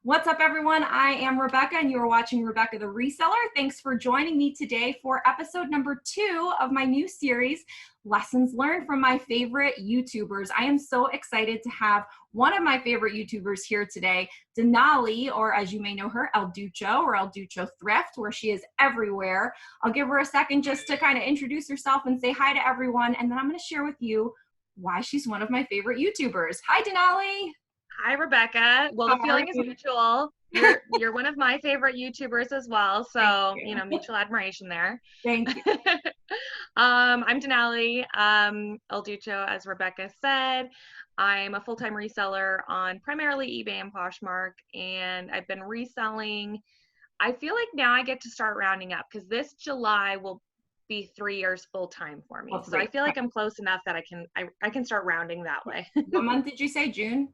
What's up, everyone? I am Rebecca, and you are watching Rebecca the Reseller. Thanks for joining me today for episode number 2 of my new series, Lessons Learned from My Favorite YouTubers. I am so excited to have one of my favorite YouTubers here today, Denali, or as you may know her, El Ducho or El Ducho Thrift, where she is everywhere. I'll give her a second just to kind of introduce herself and say hi to everyone, and then I'm going to share with you why she's one of my favorite YouTubers. Hi, Denali. Hi, Rebecca. Well, the feeling is mutual. You're one of my favorite YouTubers as well. So, mutual admiration there. Thank you. I'm Denali, El Ducho, as Rebecca said. I'm a full-time reseller on primarily eBay and Poshmark, and I've been reselling. I feel like now I get to start rounding up because this July will be 3 years full-time for me. So I feel like I'm close enough that I can start rounding that way. What month did you say? June?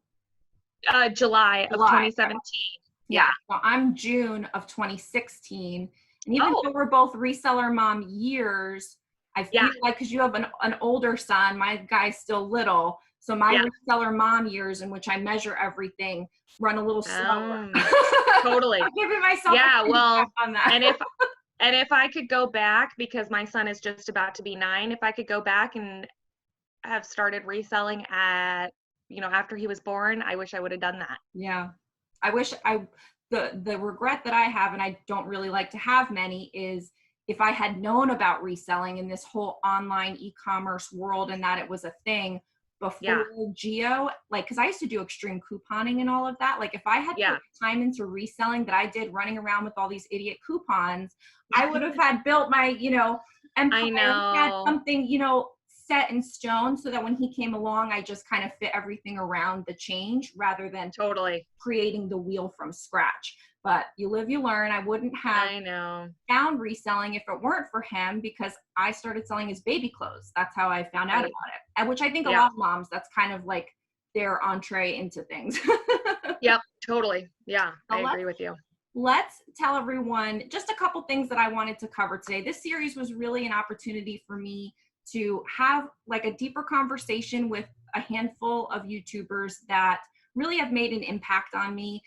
July of 2017. Yeah. Well, I'm June of 2016. And even though we're both reseller mom years, I feel like because you have an older son, my guy's still little. So my reseller mom years in which I measure everything run a little slower. Totally. I'm giving myself on that. and if I could go back, because my son is just about to be 9, if I could go back and have started reselling at after he was born, I wish I would have done that. Yeah. I wish the regret that I have, and I don't really like to have many, is if I had known about reselling in this whole online e-commerce world and that it was a thing before Geo, because I used to do extreme couponing and all of that. Like if I had put time into reselling that I did running around with all these idiot coupons, I would have had built my, empire, I know. had something, set in stone so that when he came along, I just kind of fit everything around the change rather than creating the wheel from scratch. But you live, you learn. I wouldn't have found reselling if it weren't for him, because I started selling his baby clothes. That's how I found out about it. And which I think a lot of moms, that's kind of like their entree into things. Yep, totally. Yeah, so I agree with you. Let's tell everyone just a couple things that I wanted to cover today. This series was really an opportunity for me to have like a deeper conversation with a handful of YouTubers that really have made an impact on me.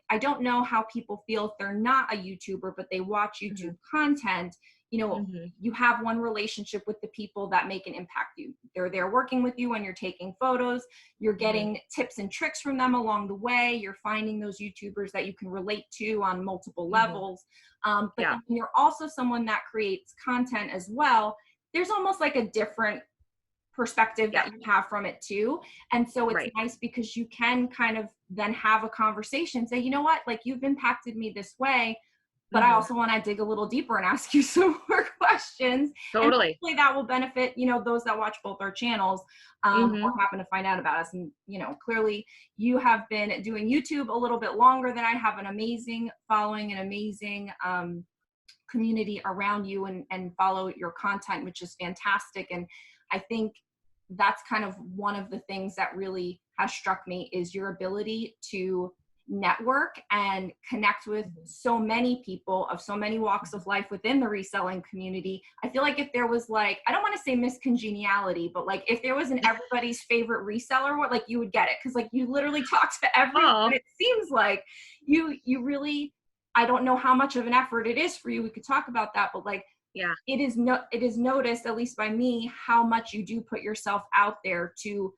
I don't know how people feel if they're not a YouTuber, but they watch YouTube content. You have one relationship with the people that make an impact. They're there working with you when you're taking photos. You're getting tips and tricks from them along the way. You're finding those YouTubers that you can relate to on multiple levels. But then you're also someone that creates content as well. There's almost like a different perspective that you have from it too. And so it's nice because you can kind of then have a conversation, say, you know what, like you've impacted me this way, but I also want to dig a little deeper and ask you some more questions. Totally. And hopefully that will benefit, those that watch both our channels or happen to find out about us. And, clearly you have been doing YouTube a little bit longer than I have. An amazing following, an amazing community around you and follow your content, which is fantastic. And I think that's kind of one of the things that really has struck me is your ability to network and connect with so many people of so many walks of life within the reselling community. I feel like if there was I don't want to say miscongeniality, but like if there was an everybody's favorite reseller, like you would get it. Cause like you literally talk to everyone. It seems like you really, I don't know how much of an effort it is for you. We could talk about that, but it is noticed, at least by me, how much you do put yourself out there to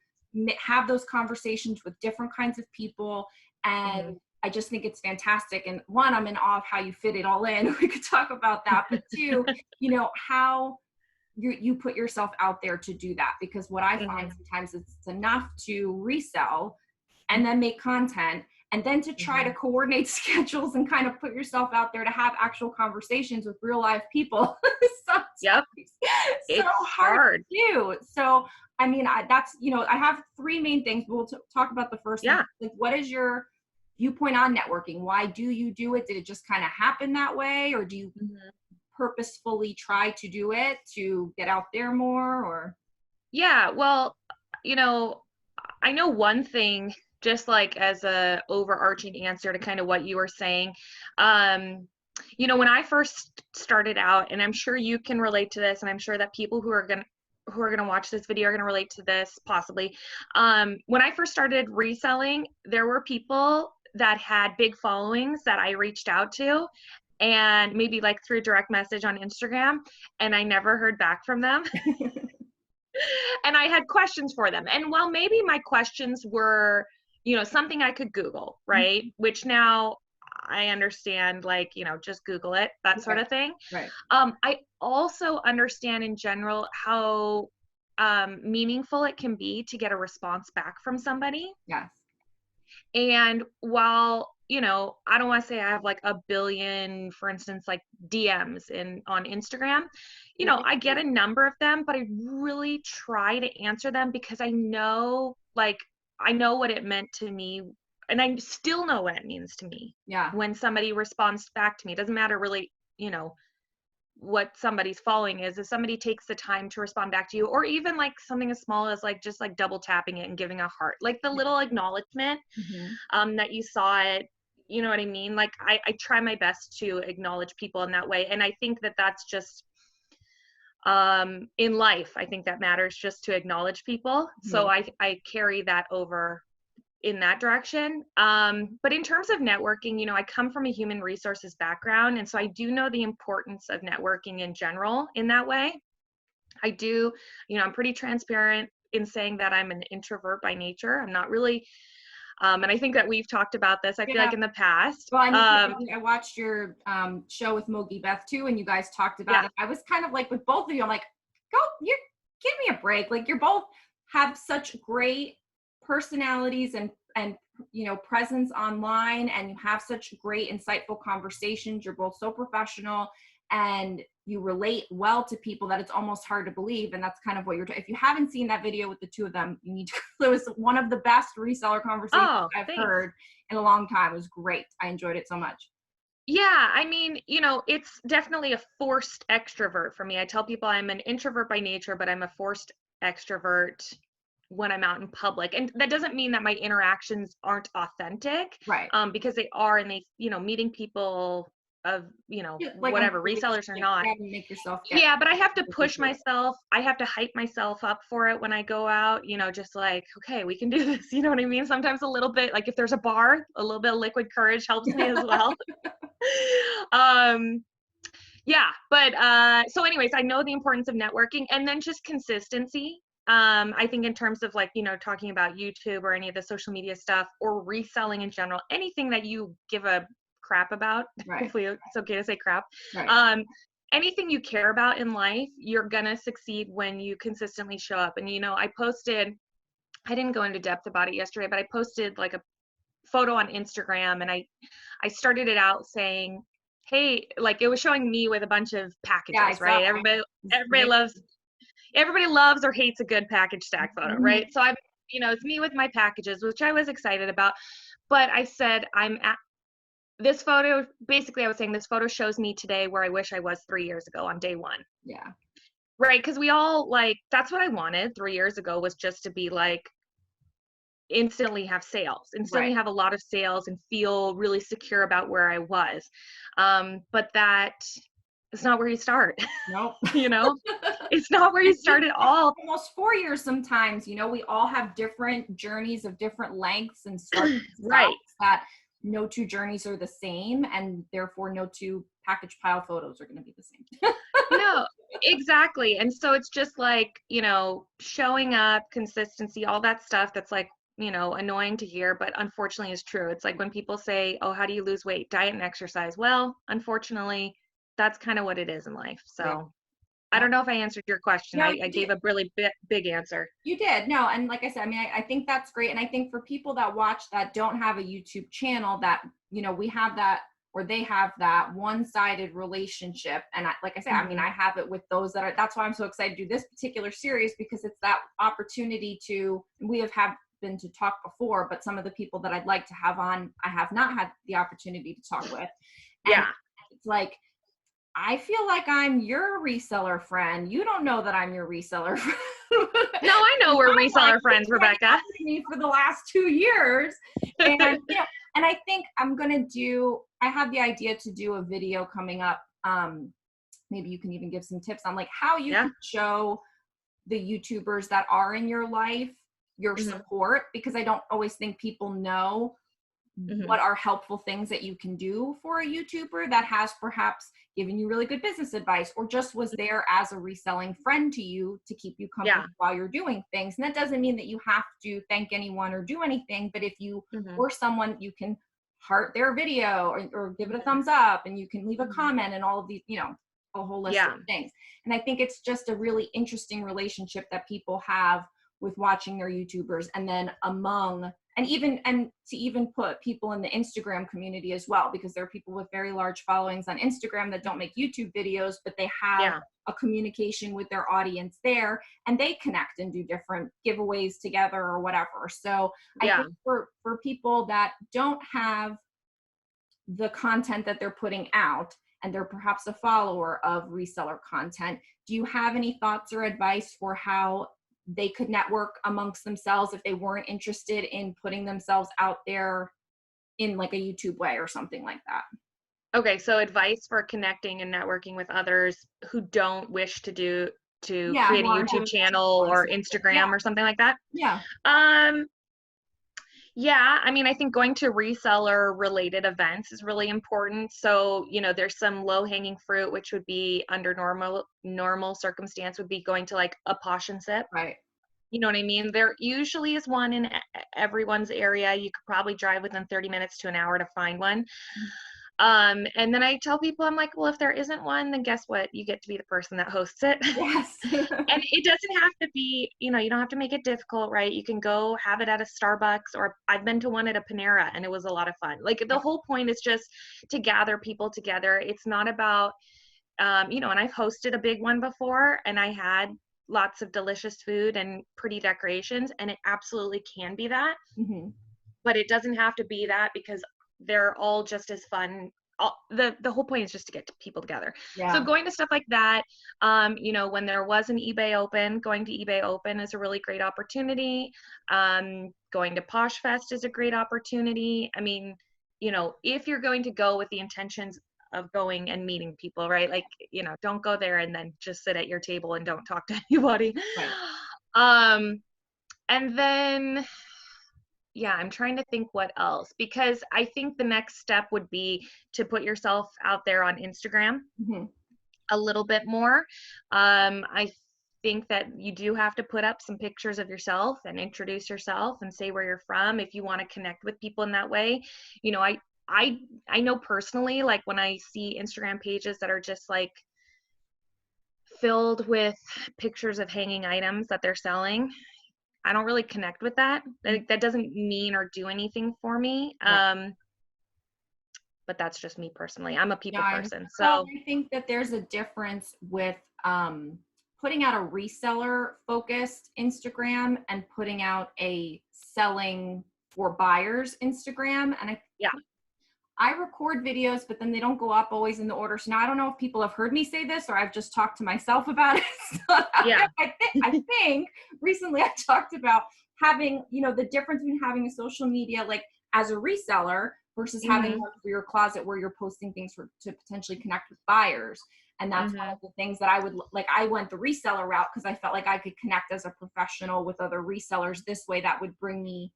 have those conversations with different kinds of people. And I just think it's fantastic. And one, I'm in awe of how you fit it all in. We could talk about that, but two, how you put yourself out there to do that. Because what I find sometimes it's enough to resell and then make content, and then to try to coordinate schedules and kind of put yourself out there to have actual conversations with real live people. It's hard to do. So, I mean, that's, I have 3 main things. We'll talk about the first one. Like, what is your viewpoint on networking? Why do you do it? Did it just kind of happen that way? Or do you purposefully try to do it to get out there more? Or? Yeah, well, I know one thing, just like as a overarching answer to kind of what you were saying, when I first started out, and I'm sure you can relate to this, and I'm sure that people who are going to watch this video are going to relate to this possibly. When I first started reselling, there were people that had big followings that I reached out to, and maybe like through direct message on Instagram, and I never heard back from them. And I had questions for them. And while maybe my questions were, something I could Google, right? Which now I understand, like, just Google it, that sort of thing. Right. I also understand in general how meaningful it can be to get a response back from somebody. Yes. And while, I don't want to say I have like a billion, for instance, like DMs on Instagram, I get a number of them, but I really try to answer them because I know what it meant to me, and I still know what it means to me. Yeah. When somebody responds back to me, it doesn't matter really, what somebody's following is. If somebody takes the time to respond back to you, or even like something as small as like just like double tapping it and giving a heart, like the little acknowledgement that you saw it, you know what I mean? Like I try my best to acknowledge people in that way. And I think that that's just in life, I think that matters, just to acknowledge people. So I carry that over in that direction. But in terms of networking, I come from a human resources background. And so I do know the importance of networking in general in that way. I do, I'm pretty transparent in saying that I'm an introvert by nature. I'm not really, and I think that we've talked about this, I feel like in the past. Well, I watched your show with Mogi Beth too, and you guys talked about it. I was kind of like with both of you, I'm like, give me a break. Like you're both have such great personalities and presence online, and you have such great insightful conversations. You're both so professional and you relate well to people that it's almost hard to believe. And that's kind of what if you haven't seen that video with the two of them, you need to. It was one of the best reseller conversations I've heard in a long time. It was great. I enjoyed it so much. Yeah, I mean, it's definitely a forced extrovert for me. I tell people I'm an introvert by nature, but I'm a forced extrovert when I'm out in public. And that doesn't mean that my interactions aren't authentic, right? Because they are, and they, meeting people of, like whatever, resellers or not. Make yourself but I have to push myself. I have to hype myself up for it when I go out, just like, okay, we can do this. You know what I mean? Sometimes a little bit, like if there's a bar, a little bit of liquid courage helps me as well. But so anyways, I know the importance of networking, and then just consistency. I think in terms of like, talking about YouTube or any of the social media stuff or reselling in general, anything that you give a crap about, hopefully it's okay to say crap. Anything you care about in life, you're gonna succeed when you consistently show up. And, I didn't go into depth about it yesterday, but I posted like a photo on Instagram, and I started it out saying, hey, like it was showing me with a bunch of packages, right? Everybody loves or hates a good package stack photo, right? So it's me with my packages, which I was excited about. But I said, this photo, basically I was saying this photo shows me today where I wish I was 3 years ago on day one. Yeah. Right. Because we all that's what I wanted 3 years ago, was just to be like, instantly have sales, instantly have a lot of sales and feel really secure about where I was. But that is not where you start. Nope. It's not where you start at all. Almost 4 years sometimes, we all have different journeys of different lengths and starts that no two journeys are the same, and therefore no two package pile photos are going to be the same. No, exactly. And so it's just like, showing up, consistency, all that stuff that's like, annoying to hear, but unfortunately is true. It's like when people say, oh, how do you lose weight? Diet and exercise. Well, unfortunately, that's kind of what it is in life. So I don't know if I answered your question. I gave a really big answer. You did. No. And like I said, I think that's great. And I think for people that watch that don't have a YouTube channel, that, we have that, or they have that one-sided relationship. And like I said, I have it with those that's why I'm so excited to do this particular series, because it's that opportunity we have been to talk before, but some of the people that I'd like to have on, I have not had the opportunity to talk with. And it's like, I feel like I'm your reseller friend. You don't know that I'm your reseller friend. No, I know we're reseller friends, Rebecca. Me for the last 2 years. And, and I think I have the idea to do a video coming up. Maybe you can even give some tips on like how you can show the YouTubers that are in your life your support, because I don't always think people know what are helpful things that you can do for a YouTuber that has perhaps given you really good business advice, or just was there as a reselling friend to you to keep you company while you're doing things. And that doesn't mean that you have to thank anyone or do anything, but if you or someone, you can heart their video or give it a thumbs up, and you can leave a comment, and all of these, you know, a whole list of things. And I think it's just a really interesting relationship that people have with watching their YouTubers, and then among, and to even put people in the Instagram community as well, because there are people with very large followings on Instagram that don't make YouTube videos, but they have a communication with their audience there, and they connect and do different giveaways together or whatever. So I think for people that don't have the content that they're putting out, and they're perhaps a follower of reseller content, do you have any thoughts or advice for how they could network amongst themselves if they weren't interested in putting themselves out there in like a YouTube way or something like that? Okay, so advice for connecting and networking with others who don't wish to create a YouTube channel or Instagram or something like that. Yeah, I mean, I think going to reseller related events is really important. So, you know, there's some low hanging fruit, which would be under normal circumstance would be going to like a Posh and Sip. Right. You know what I mean? There usually is one in everyone's area. You could probably drive within 30 minutes to an hour to find one. And then I tell people, I'm like, well, if there isn't one, then guess what? You get to be the person that hosts it. Yes. And it doesn't have to be, you know, you don't have to make it difficult, right? You can go have it at a Starbucks, or I've been to one at a Panera, and it was a lot of fun. Like the whole point is just to gather people together. It's not about, you know, and I've hosted a big one before, and I had lots of delicious food and pretty decorations, and it absolutely can be that. But it doesn't have to be that, because they're all just as fun. The whole point is just to get people together. So going to stuff like that, you know, when there was an eBay Open, going to eBay Open is a really great opportunity. Going to Posh Fest is a great opportunity. I mean, you know, if you're going to go with the intentions of going and meeting people, right? Like, you know, don't go there and then just sit at your table and don't talk to anybody. And then, yeah, I'm trying to think what else, because I think the next step would be to put yourself out there on Instagram a little bit more. I think that you do have to put up some pictures of yourself and introduce yourself and say where you're from if you want to connect with people in that way. You know, I know personally, like when I see Instagram pages that are just like filled with pictures of hanging items that they're selling, I don't really connect with that. That doesn't mean or do anything for me. But that's just me personally. I'm a people person. So I think that there's a difference with putting out a reseller focused Instagram and putting out a selling for buyers Instagram. And I record videos, but then they don't go up always in the order. So now I don't know if people have heard me say this, or I've just talked to myself about it. So I think recently I talked about having, you know, the difference between having a social media like as a reseller versus having one for your closet where you're posting things to potentially connect with buyers. And that's one of the things that I would like. I went the reseller route because I felt like I could connect as a professional with other resellers this way. That would bring me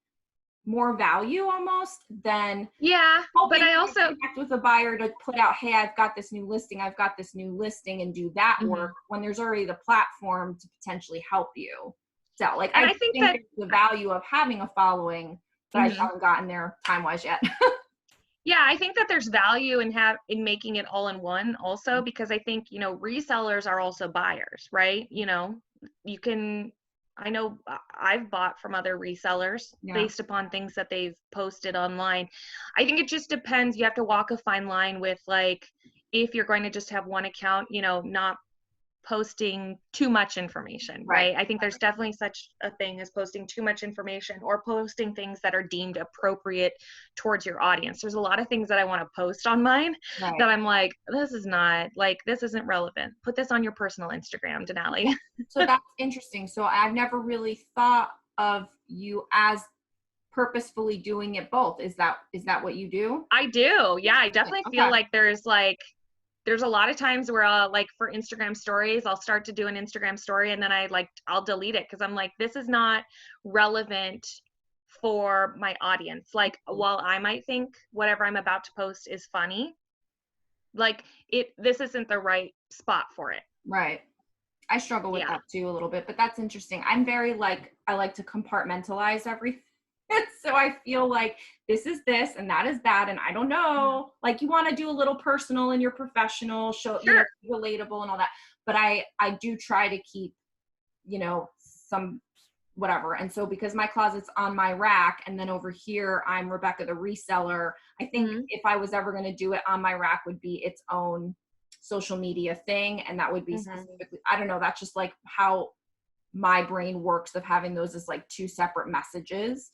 more value almost than but I also connect with a buyer to put out, hey, I've got this new listing, and do that work when there's already the platform to potally help you. So like, I think that the value of having a following, but I haven't gotten there time-wise yet. Yeah, I think that there's value in making it all in one also, because I think, you know, resellers are also buyers, right? You know, I know I've bought from other resellers based upon things that they've posted online. I think it just depends. You have to walk a fine line with, like, if you're going to just have one account, you know, not posting too much information, right? I think there's definitely such a thing as posting too much information or posting things that are deemed appropriate towards your audience. There's a lot of things that I want to post on mine that I'm like, this isn't relevant. Put this on your personal Instagram, Denali. So that's interesting. So I've never really thought of you as purposefully doing it both. Is that what you do? I do. Yeah, I definitely feel like there's a lot of times where I'll, like, for Instagram stories, I'll start to do an Instagram story and then I'll delete it because I'm like, this is not relevant for my audience. Like, while I might think whatever I'm about to post is funny, like this isn't the right spot for it. Right. I struggle with Yeah. that too a little bit, but that's interesting. I'm very like, I like to compartmentalize everything. So I feel like this is this and that is that. And I don't know, like you want to do a little personal and your professional show, you know, Sure. relatable and all that. But I do try to keep, you know, some whatever. And so because my closet's on my rack and then over here, I'm Rebecca the reseller. I think if I was ever going to do it on my rack would be its own social media thing. And that would be specifically, I don't know, that's just like how my brain works of having those as like two separate messages.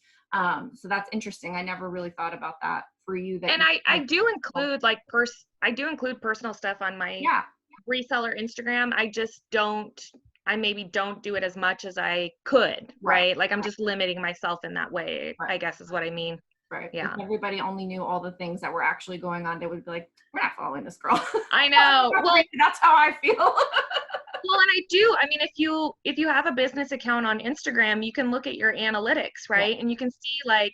So that's interesting. I never really thought about that for you. That and I do include like I do include personal stuff on my reseller Instagram. I maybe don't do it as much as I could, right? Like I'm just limiting myself in that way, I guess is what I mean. Right. Yeah. If everybody only knew all the things that were actually going on, they would be like, we're not following this girl. I know. Well, that's how I feel. Well, and I mean, if you have a business account on Instagram, you can look at your analytics, right? And you can see like,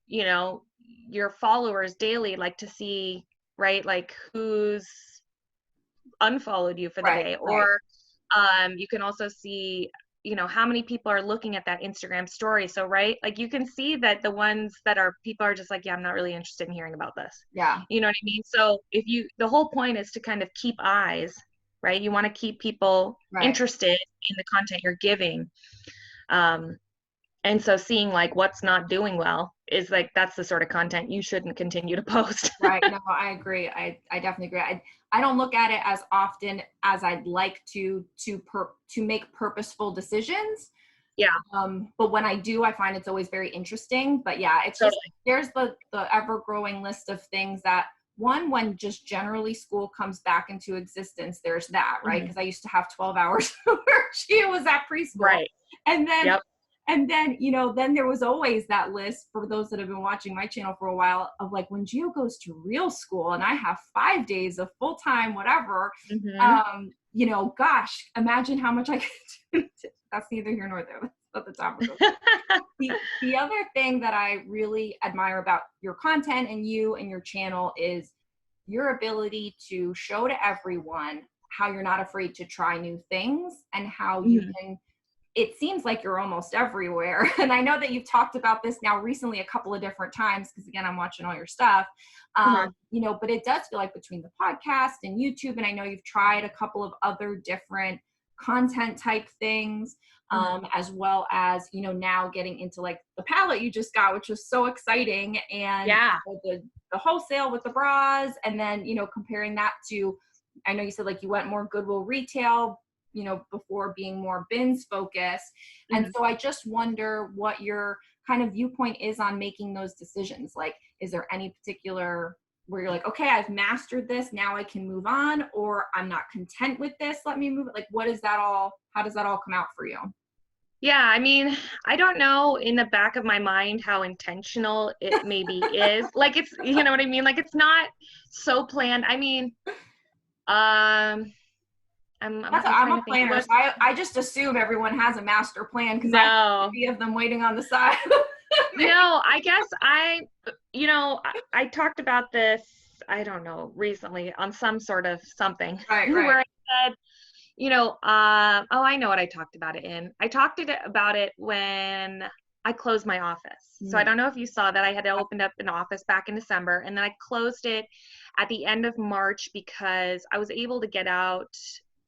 you know, your followers daily, like to see, right, like who's unfollowed you for the day, or you can also see, you know, how many people are looking at that Instagram story. So, right, like you can see that the ones that are people are just like, yeah, I'm not really interested in hearing about this. Yeah. You know what I mean? So the whole point is to kind of keep eyes, right? You want to keep people interested in the content you're giving. And so seeing like what's not doing well is like, that's the sort of content you shouldn't continue to post. Right. No, I agree. I definitely agree. I don't look at it as often as I'd like to make purposeful decisions. Yeah. But when I do, I find it's always very interesting. But yeah, it's just, there's the ever growing list of things that when just generally school comes back into existence, there's that, right? Because I used to have 12 hours where Gia was at preschool. Right. And then, you know, then there was always that list for those that have been watching my channel for a while of like when Gio goes to real school and I have 5 days of full-time, whatever, you know, gosh, imagine how much I could do. That's neither here nor there. That's not the topic. The other thing that I really admire about your content and you and your channel is your ability to show to everyone how you're not afraid to try new things and how you can, it seems like you're almost everywhere. And I know that you've talked about this now recently a couple of different times, because again, I'm watching all your stuff, you know, but it does feel like between the podcast and YouTube, and I know you've tried a couple of other different content type things, as well as, you know, now getting into like the palette you just got, which was so exciting. And the wholesale with the bras, and then, you know, comparing that to, I know you said like you went more Goodwill retail, you know, before being more bins focused. And so I just wonder what your kind of viewpoint is on making those decisions. Like, is there any particular where you're like, okay, I've mastered this, now I can move on, or I'm not content with this, let me move it? Like, what is that all, how does that all come out for you? Yeah, I mean, I don't know in the back of my mind how intentional it maybe is. Like it's, you know what I mean? Like it's not so planned. I mean, I'm a planner. So I just assume everyone has a master plan because I have 3 of them waiting on the side. No, I guess you know, I talked about this, I don't know, recently on some sort of something where I said, you know, oh, I know what I talked about it in. I talked about it when I closed my office. So I don't know if you saw that I had opened up an office back in December, and then I closed it at the end of March because I was able to get out.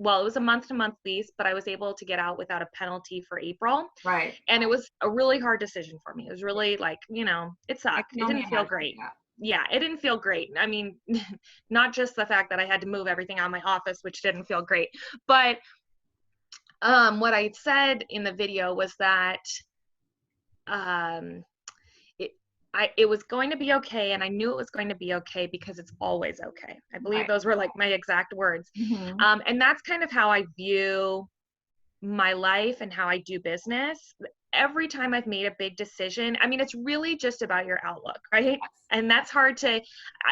Well, it was a month-to-month lease, but I was able to get out without a penalty for April. Right. And it was a really hard decision for me. It was really like, you know, it sucked. It didn't feel great. Yeah, it didn't feel great. I mean, not just the fact that I had to move everything out of my office, which didn't feel great, but what I said in the video was that it was going to be okay, and I knew it was going to be okay because it's always okay. I believe those were like my exact words. And that's kind of how I view my life and how I do business. every time I've made a big decision, I mean, it's really just about your outlook, right? Yes. And that's hard to,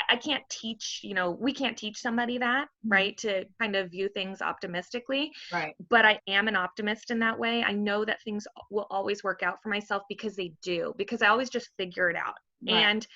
I can't teach, we can't teach somebody that, Mhm. right? To kind of view things optimistically. Right. But I am an optimist in that way. I know that things will always work out for myself because they do, because I always just figure it out. Right. And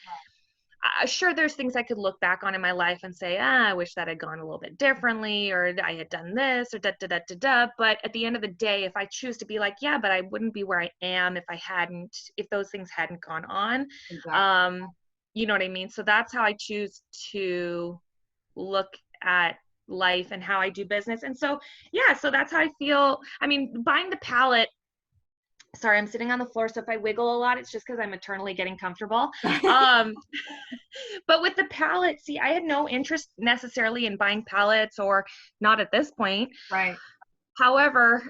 sure, there's things I could look back on in my life and say, I wish that had gone a little bit differently, or I had done this, or da da da da da. But at the end of the day, if I choose to be like, yeah, but I wouldn't be where I am if those things hadn't gone on. Exactly. Um, you know what I mean? So that's how I choose to look at life and how I do business. And so, yeah, so that's how I feel. I mean, buying the palette. Sorry, I'm sitting on the floor, so if I wiggle a lot, it's just because I'm eternally getting comfortable. Um, but with the palette, see, I had no interest necessarily in buying palettes, or not at this point. Right. However,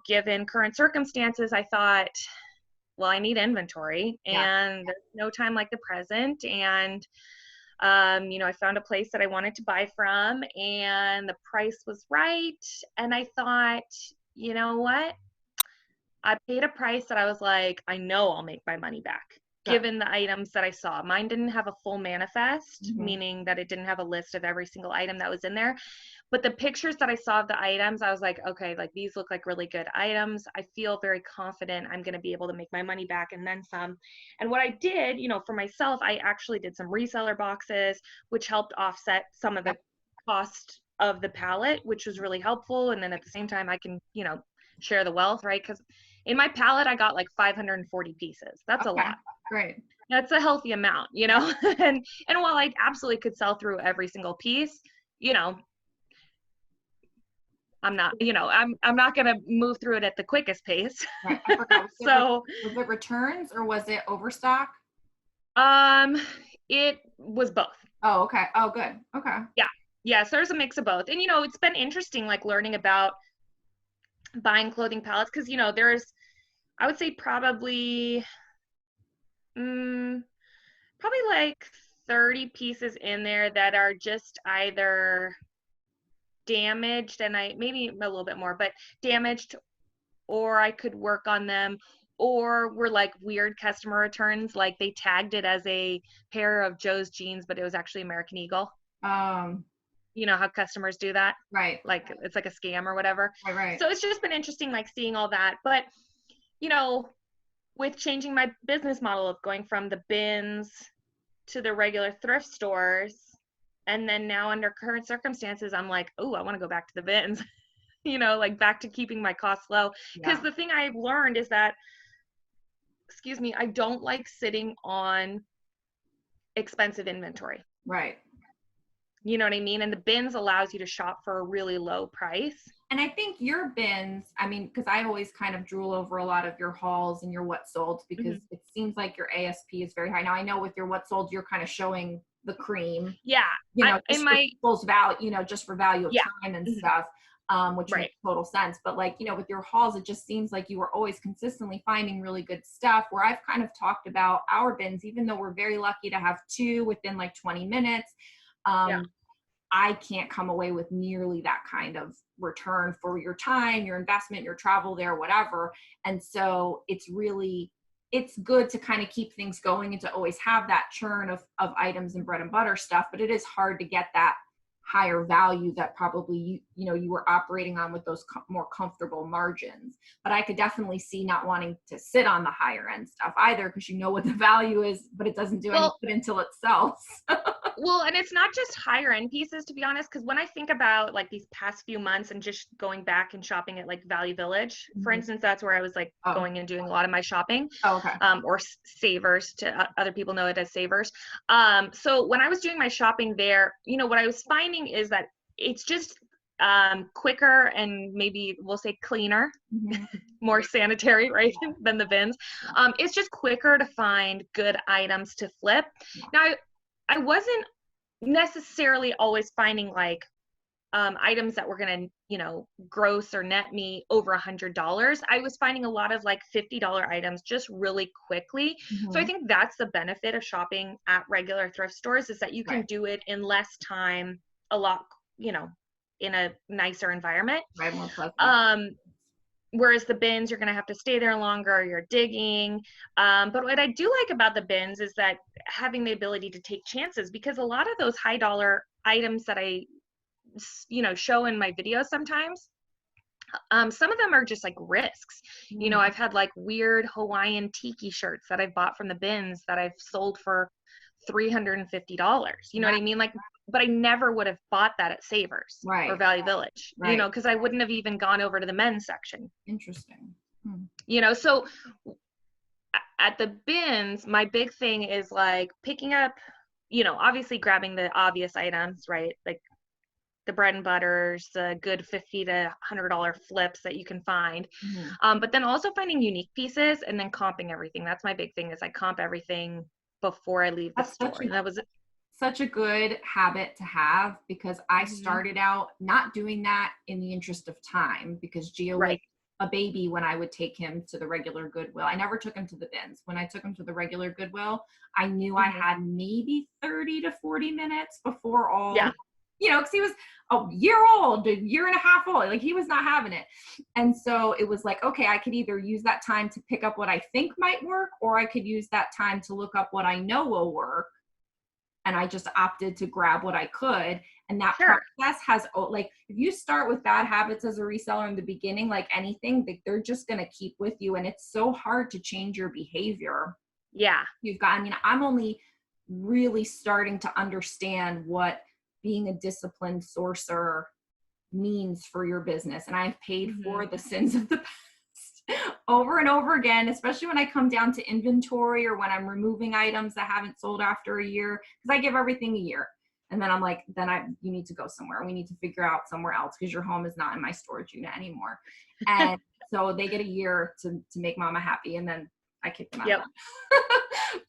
given current circumstances, I thought, well, I need inventory, Yeah. and there's no time like the present. And I found a place that I wanted to buy from, and the price was right. And I thought, you know what? I paid a price that I was like, I know I'll make my money back, Good. given the items that I saw. Mine didn't have a full manifest, Hmm. meaning that it didn't have a list of every single item that was in there. But the pictures that I saw of the items, I was like, okay, like these look like really good items. I feel very confident I'm going to be able to make my money back and then some. And what I did, for myself, I actually did some reseller boxes, which helped offset some of the Yep. cost of the palette, which was really helpful. And then at the same time, I can, share the wealth, right? Because in my palette, I got like 540 pieces. That's a Okay. lot. Great. That's a healthy amount, Yeah. and while I absolutely could sell through every single piece, you know, I'm not, I'm not going to move through it at the quickest pace. Right. I forgot. So, Was it returns or was it overstock? um, it was both. Oh, okay. Oh, good. Okay. Yeah. Yeah. So there's a mix of both. And, it's been interesting, like learning about buying clothing palettes. Cause, I would say mm, probably like 30 pieces in there that are just either damaged, and I maybe a little bit more, but damaged, or I could work on them, or were like weird customer returns, like they tagged it as a pair of Joe's jeans, but it was actually American Eagle. Um, You know how customers do that? right. Like it's like a scam or whatever. Right. Right. So it's just been interesting, like seeing all that. But, you know, with changing my business model of going from the bins to the regular thrift stores, and then now under current circumstances, I'm like, oh, I want to go back to the bins. Like back to keeping my costs low. Because Yeah. the thing I've learned is that, excuse me, I don't like sitting on expensive inventory. Right. You know what I mean? And the bins allows you to shop for a really low price. And I think your bins, I mean, because I always kind of drool over a lot of your hauls and your what sold, because Mm-hmm. it seems like your ASP is very high. Now I know with your what sold, you're kind of showing the cream, Yeah. I in just for my people's value, just for value of yeah. time and Mm-hmm. stuff, which Right. makes total sense. But like, with your hauls, it just seems like you were always consistently finding really good stuff, where I've kind of talked about our bins, even though we're very lucky to have two within like 20 minutes. Yeah. I can't come away with nearly that kind of return for your time, your investment, your travel there, whatever. And so it's good to kind of keep things going and to always have that churn of items and bread and butter stuff, but it is hard to get that higher value that probably you were operating on with those more comfortable margins. But I could definitely see not wanting to sit on the higher end stuff either, because what the value is, but it doesn't do any Well, good until it sells. Well, and it's not just higher end pieces, to be honest, because when I think about like these past few months and just going back and shopping at like Value Village, for Mhm. instance, that's where I was like Oh. going and doing a lot of my shopping, Oh, okay. or Savers, to other people know it as Savers. So when I was doing my shopping there, what I was finding is that it's just quicker, and maybe we'll say cleaner, Mhm. more sanitary, right, than the bins. It's just quicker to find good items to flip. Yeah. Now, I wasn't necessarily always finding like items that were going to, gross or net me over $100. I was finding a lot of like $50 items just really quickly. So I Mhm. think that's the benefit of shopping at regular thrift stores, is that you can Right. do it in less time, a lot, in a nicer environment. Right. More pleasant. Um, Whereas the bins, you're going to have to stay there longer, you're digging. But what I do like about the bins is that having the ability to take chances, because a lot of those high dollar items that I, show in my videos sometimes, some of them are just like risks. I've had like weird Hawaiian tiki shirts that I've bought from the bins that I've sold for $350. You know what I mean? Like, but I never would have bought that at Savers or Value Village, because I wouldn't have even gone over to the men's section. Interesting. So at the bins, my big thing is like picking up, obviously grabbing the obvious items, right? Like the bread and butters, the good $50 to $100 flips that you can find. But then also finding unique pieces and then comping everything. That's my big thing, is I comp everything before I leave the store. That was such a good habit to have, because I started out not doing that in the interest of time, because Gio was a baby when I would take him to the regular Goodwill. I never took him to the bins. When I took him to the regular Goodwill, I knew I had maybe 30 to 40 minutes before all, because he was a year old, a year and a half old. Like, he was not having it. And so it was like, okay, I could either use that time to pick up what I think might work, or I could use that time to look up what I know will work. And I just opted to grab what I could. And that process has, like, if you start with bad habits as a reseller in the beginning, like anything, they're just going to keep with you. And it's so hard to change your behavior. I'm only really starting to understand what being a disciplined sourcer means for your business. And I've paid for the sins of the past over and over again, especially when I come down to inventory or when I'm removing items that haven't sold after a year, because I give everything a year. And then I'm like, you need to go somewhere. We need to figure out somewhere else, because your home is not in my storage unit anymore. And so they get a year to make mama happy. And then I kick them out.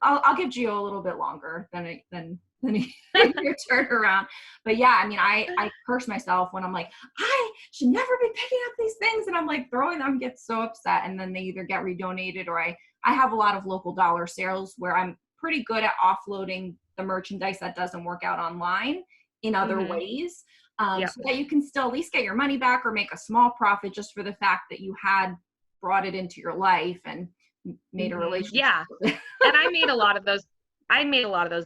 I'll give Gio a little bit longer than your turnaround. But I curse myself when I'm like, I should never be picking up these things, and I'm like throwing them, get so upset, and then they either get redonated, or I have a lot of local dollar sales where I'm pretty good at offloading the merchandise that doesn't work out online in other ways, so that you can still at least get your money back or make a small profit, just for the fact that you had brought it into your life and made a relationship. And I made a lot of those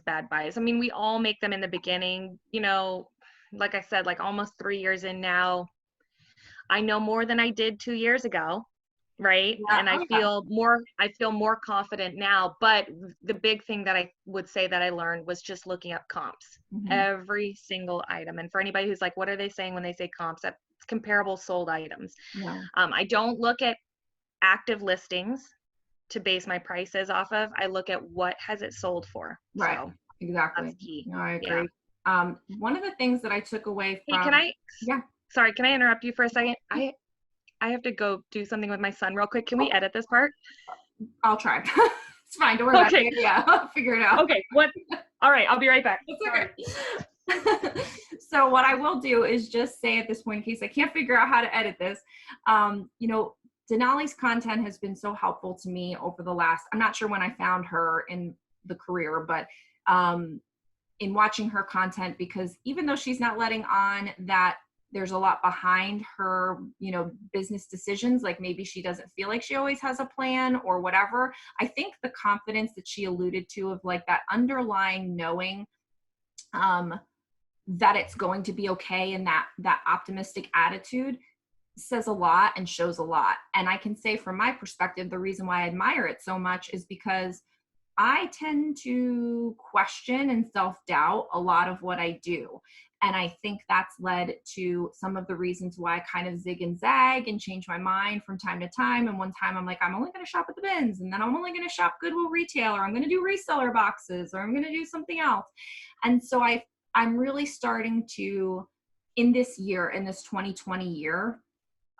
bad buys. I mean, we all make them in the beginning, like I said, like almost 3 years in now, I know more than I did 2 years ago. Right. And I feel more confident now. But the big thing that I would say that I learned was just looking up comps, every single item. And for anybody who's like, what are they saying when they say comps? That's comparable sold items. I don't look at active listings to base my prices off of. I look at what has it sold for. So exactly. That's key. No, I agree. One of the things that I took away from, sorry, can I interrupt you for a second? I have to go do something with my son real quick. Can we edit this part? I'll try. It's fine. Don't worry about it. Yeah, I'll figure it out. Okay. All right. I'll be right back. It's okay. So what I will do is just say at this point, in case I can't figure out how to edit this, Denali's content has been so helpful to me over the last, I'm not sure when I found her in the career, but in watching her content, because even though she's not letting on that there's a lot behind her, business decisions, like maybe she doesn't feel like she always has a plan or whatever, I think the confidence that she alluded to, of like that underlying knowing that it's going to be okay, and that optimistic attitude says a lot and shows a lot. And I can say from my perspective, the reason why I admire it so much is because I tend to question and self-doubt a lot of what I do. And I think that's led to some of the reasons why I kind of zig and zag and change my mind from time to time. And one time I'm like, I'm only going to shop at the bins, and then I'm only going to shop Goodwill retail, or I'm going to do reseller boxes, or I'm going to do something else. And so I'm really starting to, in this 2020 year,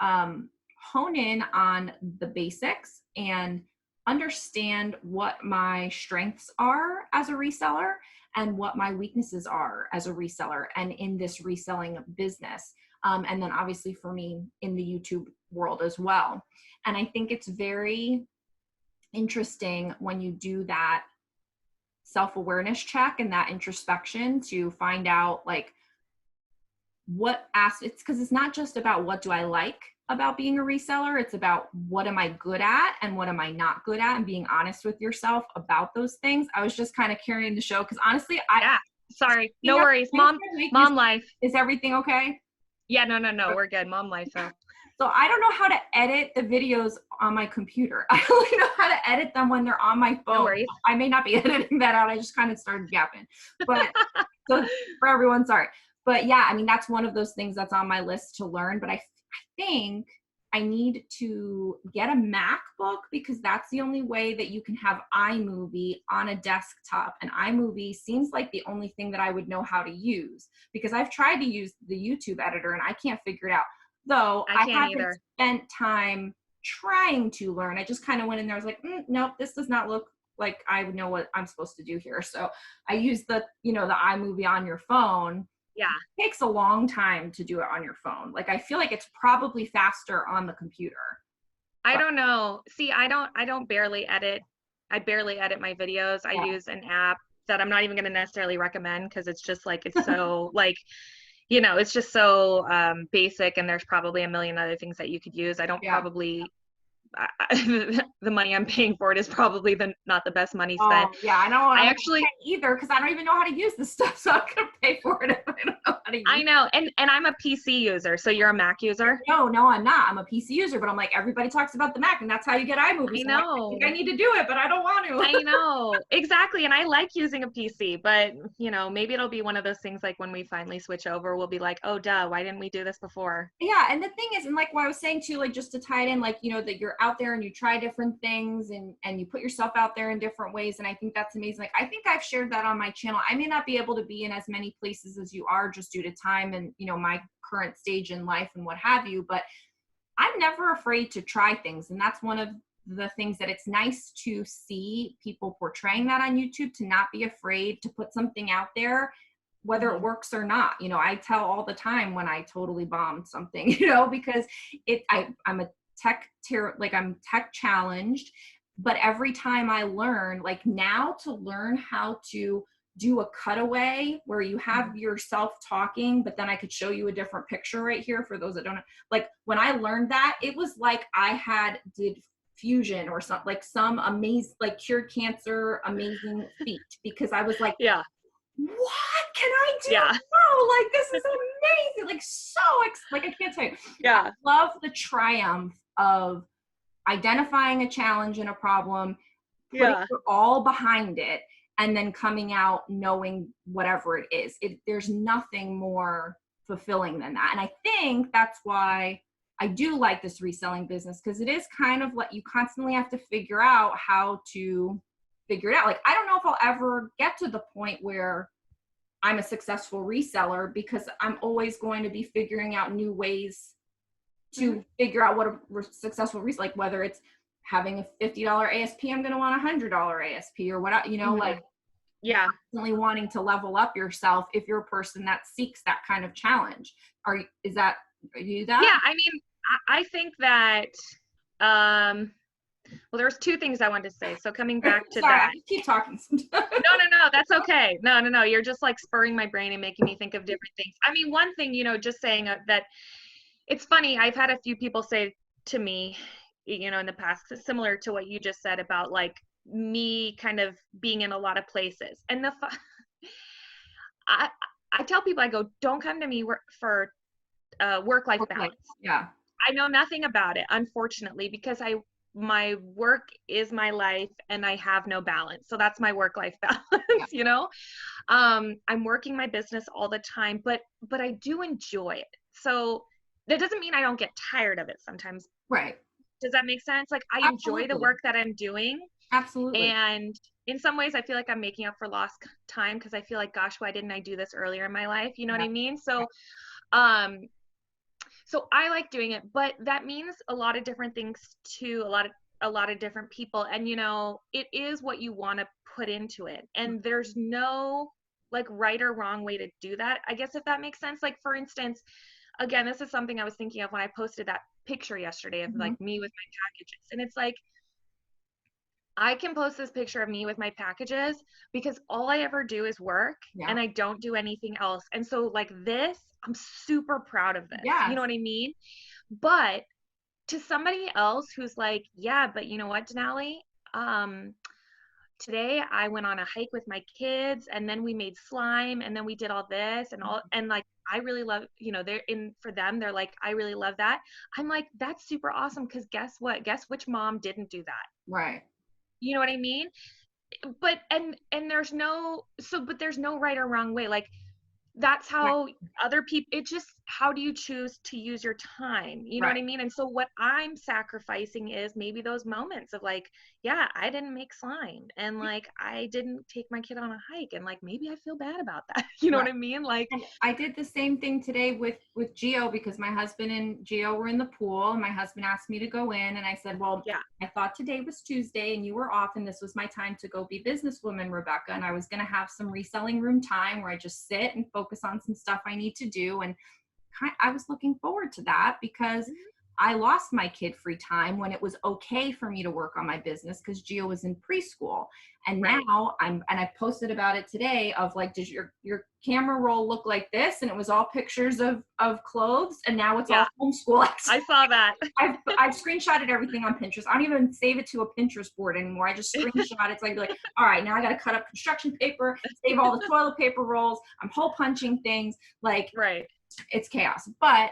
hone in on the basics and understand what my strengths are as a reseller and what my weaknesses are as a reseller and in this reselling business. And then obviously for me in the YouTube world as well. And I think it's very interesting when you do that self-awareness check and that introspection to find out like what aspects, because it's not just about what do I like about being a reseller. It's about what am I good at and what am I not good at, and being honest with yourself about those things. I was just kind of carrying the show because honestly, Yeah. Sorry. No worries. Mom life. Is everything okay? Yeah, no. We're good. Mom life though. So I don't know how to edit the videos on my computer. I only know how to edit them when they're on my phone. No worries. I may not be editing that out. I just kind of started yapping. But so for everyone, sorry. But yeah, I mean, that's one of those things that's on my list to learn. But I think I need to get a MacBook because that's the only way that you can have iMovie on a desktop. And iMovie seems like the only thing that I would know how to use, because I've tried to use the YouTube editor and I can't figure it out. Though I haven't spent time trying to learn. I just kind of went in there. I was like, nope, this does not look like I know what I'm supposed to do here. So I use the iMovie on your phone. Yeah. It takes a long time to do it on your phone. Like, I feel like it's probably faster on the computer. I don't know. See, I barely edit. I barely edit my videos. I use an app that I'm not even going to necessarily recommend because it's just like, it's so like, it's just so basic, and there's probably a million other things that you could use. I don't probably the money I'm paying for it is probably not the best money spent. Yeah, I know. I actually either, because I don't even know how to use this stuff, so I'm gonna pay for it if I don't know how to use it. I know, and I'm a PC user, so you're a Mac user? No, I'm not. I'm a PC user, but I'm like, everybody talks about the Mac, and that's how you get iMovie. I know. I think I need to do it, but I don't want to. I know, exactly, and I like using a PC, but maybe it'll be one of those things like when we finally switch over, we'll be like, oh, duh, why didn't we do this before? Yeah, and the thing is, and like what I was saying too, like just to tie it in, like, that you're out there and you try different things and you put yourself out there in different ways, and I think that's amazing. Like, I think I've shared that on my channel. I may not be able to be in as many places as you are just due to time and my current stage in life and what have you, but I'm never afraid to try things, and that's one of the things that it's nice to see people portraying that on YouTube, to not be afraid to put something out there, whether it works or not. I tell all the time when I totally bombed something, because I'm a I'm tech challenged, but every time I learn, like now, to learn how to do a cutaway where you have yourself talking, but then I could show you a different picture right here for those that don't know. Like, when I learned that, it was like I did fusion or something, like some amazing, like cured cancer, amazing feat, because I was like, yeah, what can I do? Yeah. Oh, like, this is amazing. Like, like, I can't tell you. Yeah. I love the triumph of identifying a challenge and a problem, putting it all behind it, and then coming out knowing whatever it is. There's nothing more fulfilling than that. And I think that's why I do like this reselling business, because it is kind of like you constantly have to figure out how to figure it out. Like, I don't know if I'll ever get to the point where I'm a successful reseller, because I'm always going to be figuring out new ways to figure out what a successful reseller, like whether it's having a $50 ASP, I'm going to want a $100 ASP or what, like, constantly wanting to level up yourself if you're a person that seeks that kind of challenge. Are you that? Yeah, I mean, I think that, well, there's two things I wanted to say. So coming back to that. I keep talking. No, that's okay. No. You're just like spurring my brain and making me think of different things. I mean, one thing, just saying that it's funny. I've had a few people say to me, in the past, similar to what you just said about like me kind of being in a lot of places. And I tell people, I go, don't come to me for work-life balance. Yeah. I know nothing about it, unfortunately, because my work is my life and I have no balance. So that's my work-life balance, I'm working my business all the time, but I do enjoy it. So that doesn't mean I don't get tired of it sometimes. Right. Does that make sense? Like, I enjoy the work that I'm doing. Absolutely. And in some ways I feel like I'm making up for lost time, because I feel like, gosh, why didn't I do this earlier in my life? You know what I mean? So, so I like doing it, but that means a lot of different things to a lot of different people. And, it is what you want to put into it. And there's no like right or wrong way to do that, I guess, if that makes sense. Like, for instance, again, this is something I was thinking of when I posted that picture yesterday of like me with my packages. And it's like, I can post this picture of me with my packages because all I ever do is work and I don't do anything else. And so like this, I'm super proud of this. You know what I mean? But to somebody else who's like, yeah, but you know what, Denali? Um, Today I went on a hike with my kids and then we made slime and then we did all this and all, and like, I really love, they're in for them. They're like, I really love that. I'm like, that's super awesome. Cause guess what? Guess which mom didn't do that? Right. You know what I mean? But, and there's no, but there's no right or wrong way. Like, that's how other people, it just, how do you choose to use your time? You know Right. what I mean? And so what I'm sacrificing is maybe those moments of like, yeah, I didn't make slime and like I didn't take my kid on a hike and like maybe I feel bad about that. You know Right. what I mean? Like, And I did the same thing today with Gio, because my husband and Gio were in the pool. My husband asked me to go in, and I said, well, yeah, I thought today was Tuesday and you were off and this was my time to go be businesswoman, Rebecca. And I was going to have some reselling room time where I just sit and focus on some stuff I need to do. And I was looking forward to that, because I lost my kid free time when it was okay for me to work on my business because Gio was in preschool. And right. now I posted about it today of like, does your camera roll look like this? And it was all pictures of clothes. And now it's Yeah, all homeschool. I saw that. I've screenshotted everything on Pinterest. I don't even save it to a Pinterest board anymore. I just screenshot it. So I can be like, all right, now I got to cut up construction paper, save all the toilet paper rolls. I'm hole punching things. Like, Right. it's chaos. But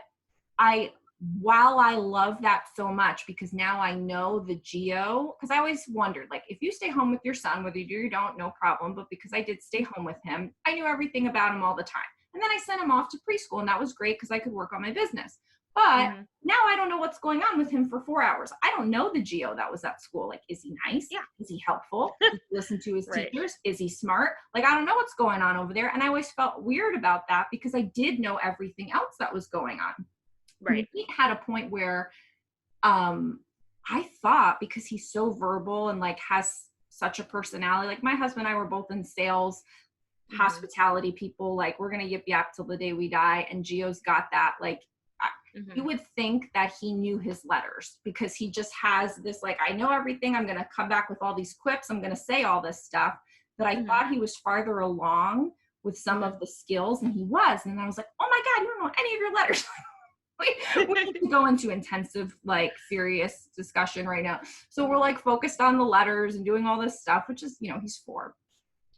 while I love that so much, because now I know the Geo, because I always wondered, like, if you stay home with your son, whether you do or you don't, no problem. But because I did stay home with him, I knew everything about him all the time. And then I sent him off to preschool, and that was great because I could work on my business. But now I don't know what's going on with him for 4 hours. I don't know the Geo that was at school. Like, is he nice? Yeah. Is he helpful? Does he listen to his Right. teachers? Is he smart? Like, I don't know what's going on over there. And I always felt weird about that because I did know everything else that was going on. Right. He had a point where I thought, because he's so verbal and like has such a personality, like my husband and I were both in sales, hospitality people, like we're gonna yip yap till the day we die. And Gio's got that, like, you would think that he knew his letters because he just has this, like, I know everything. I'm gonna come back with all these quips. I'm gonna say all this stuff. That I thought he was farther along with some of the skills, and he was. And I was like, oh my God, you don't know any of your letters. We need to go into intensive, like, serious discussion right now. So we're like focused on the letters and doing all this stuff, which is, he's 4.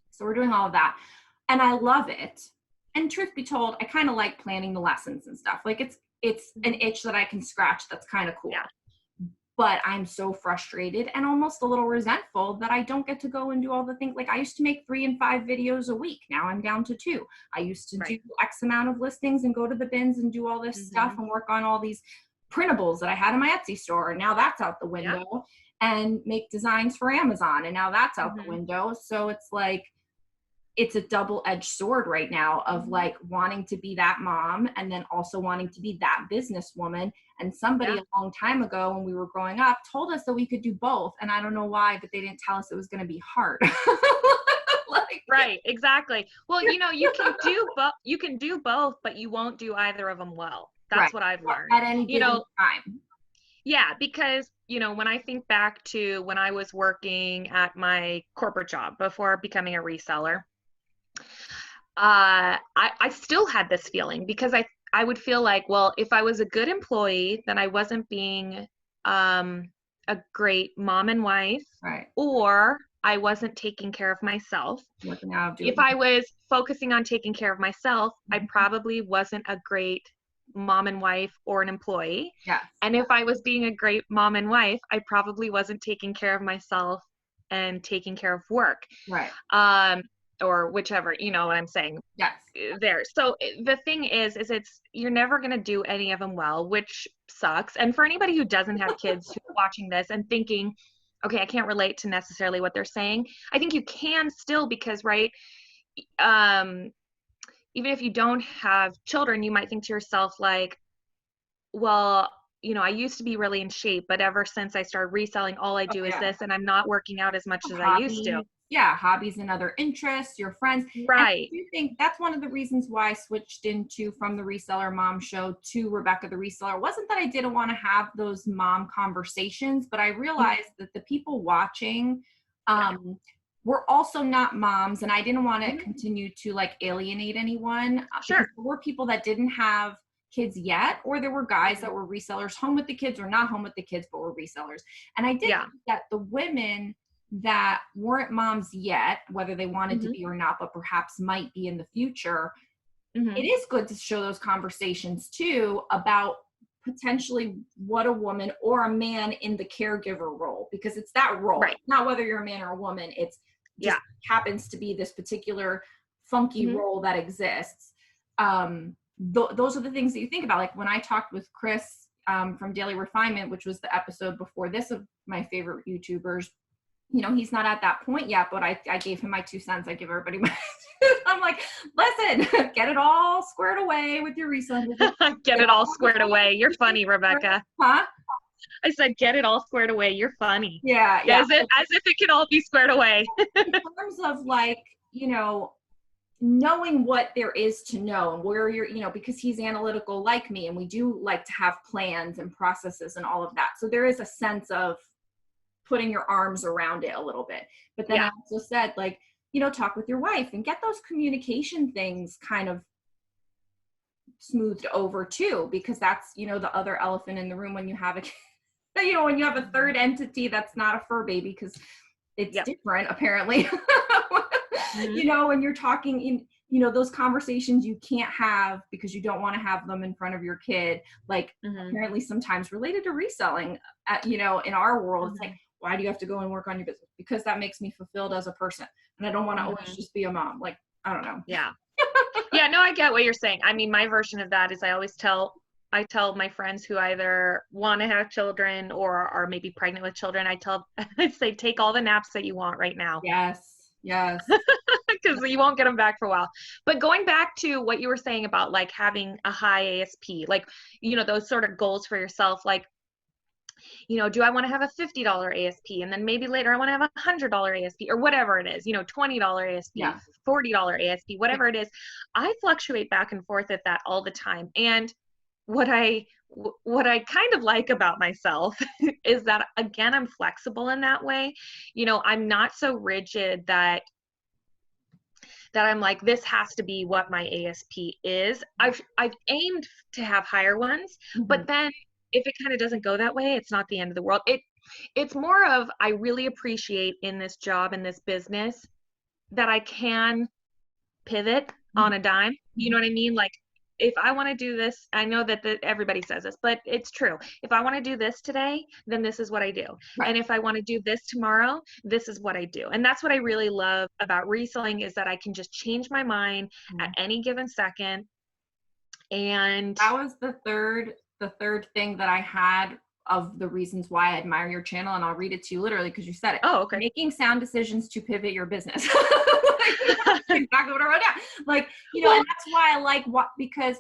So we're doing all of that. And I love it. And truth be told, I kind of like planning the lessons and stuff. Like, it's an itch that I can scratch. That's kind of cool. Yeah. But I'm so frustrated and almost a little resentful that I don't get to go and do all the things. Like, I used to make 3 and 5 videos a week. Now I'm down to 2. I used to do X amount of listings and go to the bins and do all this stuff and work on all these printables that I had in my Etsy store. And now that's out the window. And make designs for Amazon. And now that's out the window. So it's like, it's a double-edged sword right now of like wanting to be that mom and then also wanting to be that businesswoman. And somebody a long time ago when we were growing up told us that we could do both. And I don't know why, but they didn't tell us it was going to be hard. Right, exactly. Well, you can do both, but you won't do either of them well. That's what I've learned. At any given time. Yeah, because, when I think back to when I was working at my corporate job before becoming a reseller, I still had this feeling because I would feel like, well, if I was a good employee, then I wasn't being a great mom and wife, or I wasn't taking care of myself. If I was focusing on taking care of myself, I probably wasn't a great mom and wife or an employee. And if I was being a great mom and wife, I probably wasn't taking care of myself and taking care of work. Or whichever, you know what I'm saying? There. So the thing is you're never going to do any of them well, which sucks. And for anybody who doesn't have kids who's watching this and thinking, okay, I can't relate to necessarily what they're saying, I think you can still, because, even if you don't have children, you might think to yourself like, well, I used to be really in shape, but ever since I started reselling, all I do is this, and I'm not working out as much as I used to. Hobbies and other interests, your friends. Right. And I do think that's one of the reasons why I switched from the Reseller Mom Show to Rebecca the Reseller. It wasn't that I didn't want to have those mom conversations, but I realized that the people watching were also not moms, and I didn't want to continue to like alienate anyone. Sure. There were people that didn't have kids yet, or there were guys that were resellers home with the kids or not home with the kids, but were resellers. And I did think that the women that weren't moms yet, whether they wanted to be or not, but perhaps might be in the future, it is good to show those conversations too about potentially what a woman or a man in the caregiver role, because it's that role, right. not whether you're a man or a woman. It's just happens to be this particular funky role that exists. Those are the things that you think about. Like when I talked with Chris from Daily Refinement, which was the episode before this of my favorite YouTubers, you know, he's not at that point yet, but I gave him my 2 cents. I give everybody my I'm like, listen, get it all squared away with your reselling. Get it all squared away. You're funny, Rebecca. Huh? I said, get it all squared away. You're funny. Yeah. As if it can all be squared away. In terms of like, you know, knowing what there is to know and where you're, you know, because he's analytical like me, and we do like to have plans and processes and all of that. So there is a sense of putting your arms around it a little bit. But then I also said, like, you know, talk with your wife and get those communication things kind of smoothed over too, because that's, you know, the other elephant in the room when you have a, you know, when you have a third entity that's not a fur baby, because it's different apparently. You know, when you're talking in, you know, those conversations you can't have because you don't want to have them in front of your kid, like apparently sometimes related to reselling, you know, in our world, it's like, why do you have to go and work on your business? Because that makes me fulfilled as a person. And I don't want to always just be a mom. Like, I don't know. Yeah. Yeah, no, I get what you're saying. I mean, my version of that is I tell my friends who either want to have children or are maybe pregnant with children, I say, take all the naps that you want right now. Yes. Because you won't get them back for a while. But going back to what you were saying about like having a high ASP, like, you know, those sort of goals for yourself, like, you know, do I want to have a $50 ASP? And then maybe later I want to have a $100 ASP or whatever it is, you know, $20 ASP, $40 ASP, whatever it is. I fluctuate back and forth at that all the time. And what I kind of like about myself is that, again, I'm flexible in that way. You know, I'm not so rigid that I'm like, this has to be what my ASP is. I've aimed to have higher ones, but then if it kind of doesn't go that way, it's not the end of the world. It's more of, I really appreciate in this job, in this business, that I can pivot on a dime. You know what I mean? Like, if I want to do this, I know that everybody says this, but it's true. If I want to do this today, then this is what I do. Right. And if I want to do this tomorrow, this is what I do. And that's what I really love about reselling, is that I can just change my mind at any given second. And that was the third thing that I had of the reasons why I admire your channel. And I'll read it to you literally because you said it. Oh, okay. Making sound decisions to pivot your business. Exactly what I wrote down. Like, you know, and that's why I like because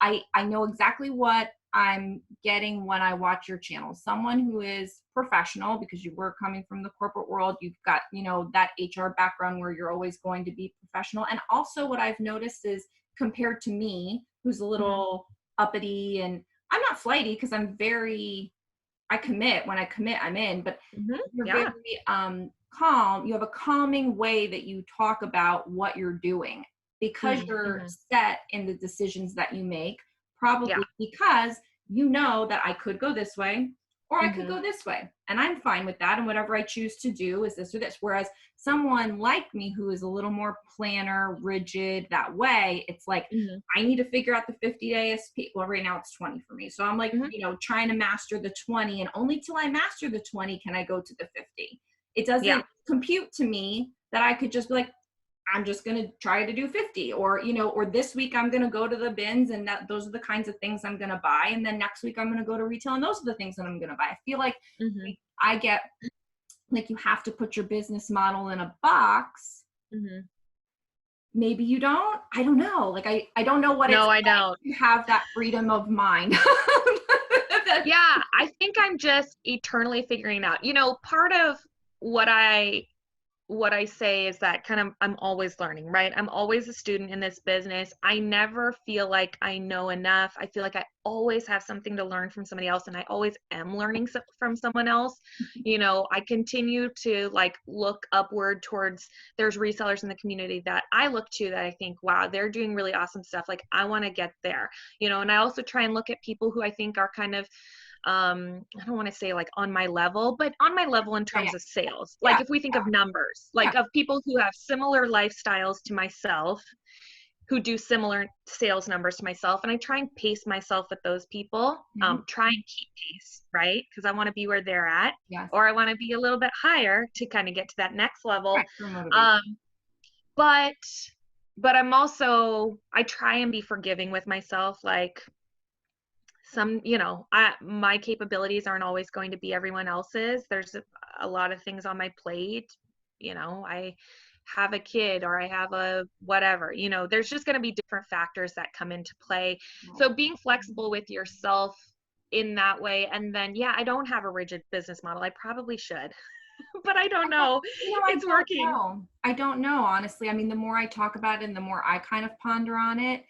I know exactly what I'm getting when I watch your channel. Someone who is professional, because you were coming from the corporate world. You've got, you know, that HR background where you're always going to be professional. And also what I've noticed is, compared to me, who's a little uppity, and I'm not flighty because I commit. When I commit, I'm in, but you're very calm. You have a calming way that you talk about what you're doing, because you're set in the decisions that you make, probably because you know that I could go this way or I could go this way, and I'm fine with that. And whatever I choose to do is this or this. Whereas someone like me, who is a little more planner, rigid that way, it's like, I need to figure out the 50 ASP. Well, right now it's 20 for me. So I'm like, you know, trying to master the 20, and only till I master the 20 can I go to the 50. It doesn't compute to me that I could just be like, I'm just going to try to do 50, or, you know, or this week I'm going to go to the bins, and those are the kinds of things I'm going to buy. And then next week I'm going to go to retail, and those are the things that I'm going to buy. I feel like I get like, you have to put your business model in a box. Maybe you don't, I don't know. Like, I don't know what I don't. You have that freedom of mind. Yeah. I think I'm just eternally figuring out, you know, part of what I what I say is that kind of I'm always learning, right? I'm always a student in this business. I never feel like I know enough. I feel like I always have something to learn from somebody else, and I always am learning from someone else. You know, I continue to like look upward towards, there's resellers in the community that I look to that I think, wow, they're doing really awesome stuff. Like I want to get there, you know, and I also try and look at people who I think are kind of I don't want to say like on my level, but on my level in Yeah, yeah. terms of sales. Yeah, Like if we think of numbers, yeah. like of people who have similar lifestyles to myself, who do similar sales numbers to myself, and I try and pace myself with those people. Mhm. Try and keep pace, right? Because I want to be where they're at, Yes. or I want to be a little bit higher to kind of get to that next level. Right, for motivation. Um, but I'm also, I try and be forgiving with myself. Like some, you know, my capabilities aren't always going to be everyone else's. There's a lot of things on my plate. You know, I have a kid or I have a whatever, you know, there's just going to be different factors that come into play. Right. So being flexible with yourself in that way. And then, yeah, I don't have a rigid business model. I probably should, but I don't know. You know, I It's don't working. know. I don't know, honestly. I mean, the more I talk about it and the more I kind of ponder on it,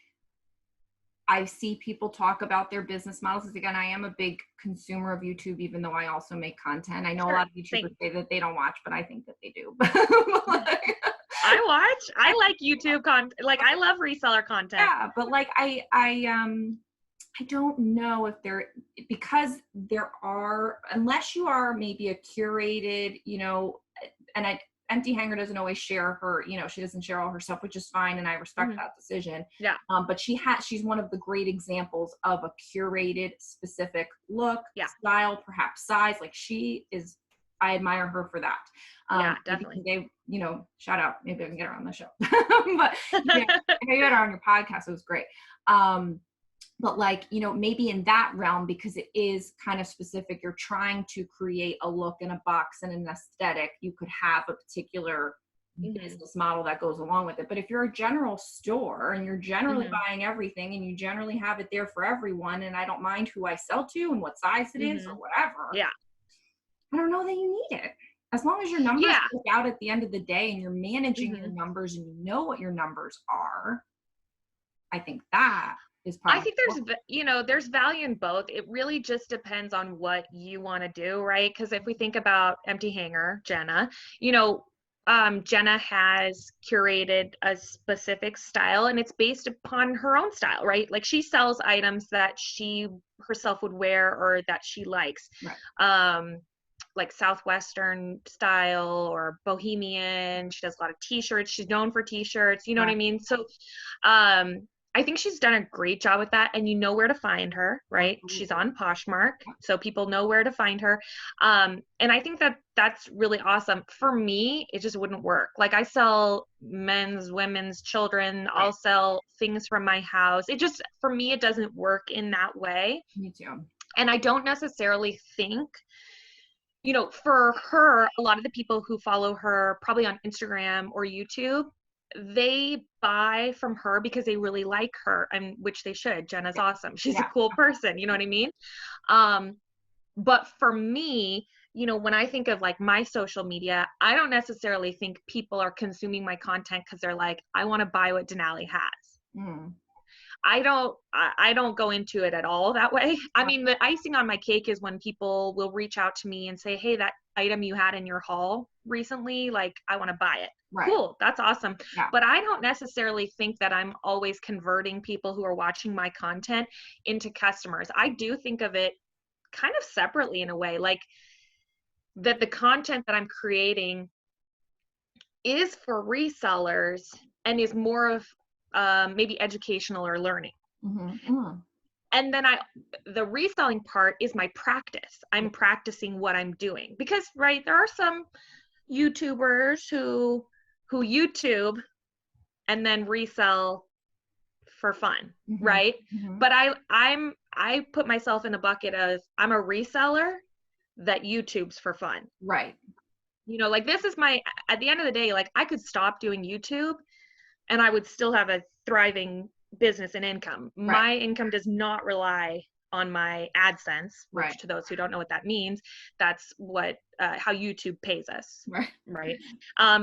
I see people talk about their business models. Because again, I am a big consumer of YouTube, even though I also make content. I know a Sure. lot of YouTubers Same. say that they don't watch, but I think that they do. I watch. I like YouTube content. Like I love reseller content. Yeah, but like I don't know if there, because there are, unless you are maybe a curated, you know, and Empty Hanger doesn't always share her, you know, she doesn't share all her stuff, which is fine, and I respect Mhm. that decision. Yeah. But she's one of the great examples of a curated, specific look, Yeah. style, perhaps size. Like she is, I admire her for that. Yeah, Maybe definitely. they, you know, shout out, maybe I can get her on the show. But yeah, you had her on your podcast. It was great. But like, you know, maybe in that realm, because it is kind of specific, you're trying to create a look and a box and an aesthetic, you could have a particular Mhm. business model that goes along with it. But if you're a general store and you're generally Mhm. buying everything and you generally have it there for everyone, and I don't mind who I sell to and what size it is or Mhm. whatever, Yeah. I don't know that you need it. As long as your numbers Yeah. work out at the end of the day and you're managing your Mhm. numbers and you know what your numbers are, I think that is I probably, think there's, you know, there's value in both. It really just depends on what you want to do, right? Because if we think about Empty Hanger, Jenna, you know, Jenna has curated a specific style and it's based upon her own style, right? Like she sells items that she herself would wear or that she likes. right. Um, like Southwestern style or bohemian. She does a lot of t-shirts. She's known for t-shirts, you know what I Right. mean? So I think she's done a great job with that, and you know where to find her, right? She's Absolutely. on Poshmark, so people know where to find her. And I think that that's really awesome. For me, it just wouldn't work. Like I sell men's, women's, children. Right. I'll sell things from my house. It just, for me, it doesn't work in that way. Me too. And I don't necessarily think, you know, for her, a lot of the people who follow her probably on Instagram or YouTube, they buy from her because they really like her, and which they should. Jenna's awesome. She's a Yeah. cool person, you know what I mean? Um, but for me, you know, when I think of like my social media, I don't necessarily think people are consuming my content because they're like, I want to buy what Denali has. Mm. I don't go into it at all that way. I mean, the icing on my cake is when people will reach out to me and say, "Hey, that item you had in your haul recently, like I want to buy it." Right. Cool. That's awesome. Yeah. But I don't necessarily think that I'm always converting people who are watching my content into customers. I do think of it kind of separately in a way, like that the content that I'm creating is for resellers and is more of maybe educational or learning. Mm-hmm. Mm. And then the reselling part is my practice. I'm practicing what I'm doing because, right, there are some YouTubers who YouTube and then resell for fun, Mm-hmm. right? Mm-hmm. But I put myself in a bucket of I'm a reseller that YouTube's for fun. Right. You know, like this is my, at the end of the day, like I could stop doing YouTube and I would still have a thriving business and income. Right. My income does not rely on my AdSense, which Right. to those who don't know what that means, that's what how YouTube pays us, Right. right?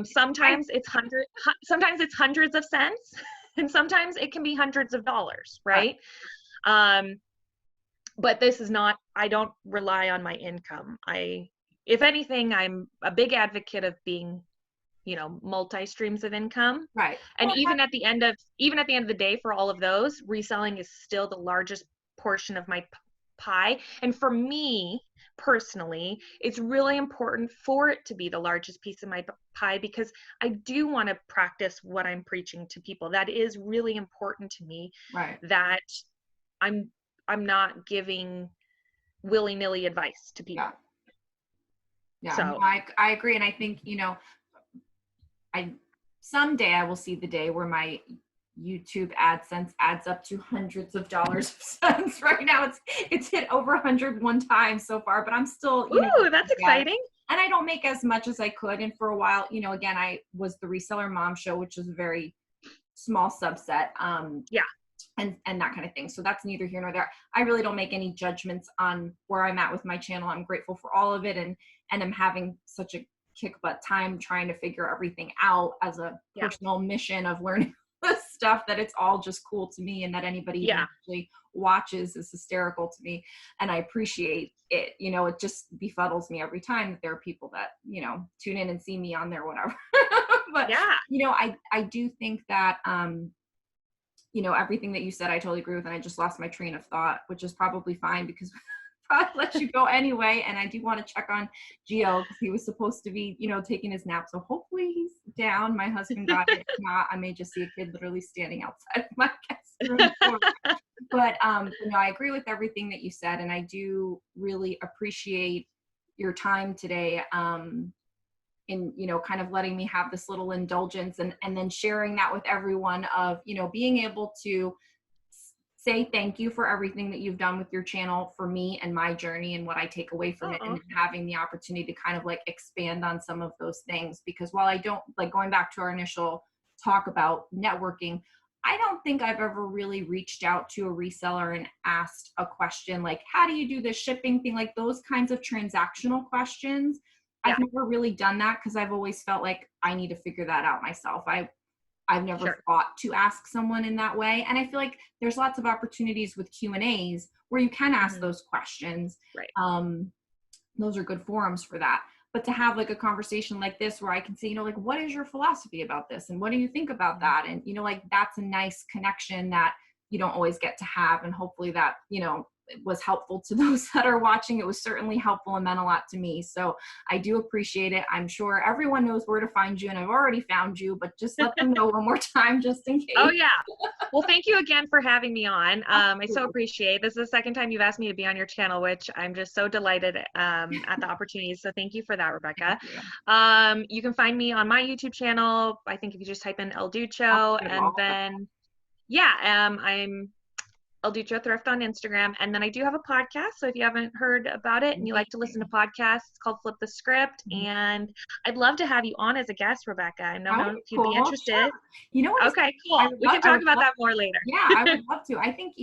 Sometimes it's hundreds of cents, and sometimes it can be hundreds of dollars, right? But this is not, I don't rely on my income. If anything, I'm a big advocate of being, multi streams of income. Right. And even at the end of the day, for all of those, reselling is still the largest portion of my pie. And for me personally, it's really important for it to be the largest piece of my pie, because I do want to practice what I'm preaching to people. That is really important to me. Right. That I'm not giving willy-nilly advice to people. Yeah. So No, I agree. And I think, someday I will see the day where my YouTube AdSense adds up to hundreds of dollars of cents. Right now it's hit over 101 times so far, but I'm still, ooh, that's exciting. And I don't make as much as I could. And for a while, again, I was the Reseller Mom Show, which is a very small subset. And that kind of thing. So that's neither here nor there. I really don't make any judgments on where I'm at with my channel. I'm grateful for all of it. And I'm having such a kick butt time trying to figure everything out as a personal mission of learning this stuff, that it's all just cool to me, and that anybody who actually watches is hysterical to me. And I appreciate it. It just befuddles me every time that there are people that, tune in and see me on there, whatever. But, I do think that, everything that you said, I totally agree with. And I just lost my train of thought, which is probably fine, because probably let you go anyway. And I do want to check on Gio, because he was supposed to be, taking his nap. So hopefully he's down. My husband got it. If not, I may just see a kid literally standing outside of my guest room door. But, I agree with everything that you said. And I do really appreciate your time today. In, kind of letting me have this little indulgence, and then sharing that with everyone of, being able to say thank you for everything that you've done with your channel for me and my journey and what I take away from it, and having the opportunity to kind of like expand on some of those things. Because while I don't, like, going back to our initial talk about networking, I don't think I've ever really reached out to a reseller and asked a question like, how do you do the shipping thing? Like those kinds of transactional questions. I've never really done that, because I've always felt like I need to figure that out myself. I've never thought to ask someone in that way. And I feel like there's lots of opportunities with Q&As where you can ask those questions. Right. Those are good forums for that. But to have like a conversation like this where I can say, like, what is your philosophy about this? And what do you think about that? And, like, that's a nice connection that you don't always get to have. And hopefully that, it was helpful to those that are watching. It was certainly helpful and meant a lot to me. So I do appreciate it. I'm sure everyone knows where to find you, and I've already found you, but just let them know one more time, just in case. Oh yeah. Well, thank you again for having me on. I so appreciate it. This is the second time you've asked me to be on your channel, which I'm just so delighted at the opportunity. So thank you for that, Rebecca. You can find me on my YouTube channel. I think if you just type in El Ducho, and then I'm El Ducho Thrift on Instagram. And then I do have a podcast. So if you haven't heard about it and you like to listen to podcasts, it's called Flip the Script. And I'd love to have you on as a guest, Rebecca. I know if you'd be interested. Sure. You know what? Okay, cool. We can talk about that more later. Yeah, I would love to. I think,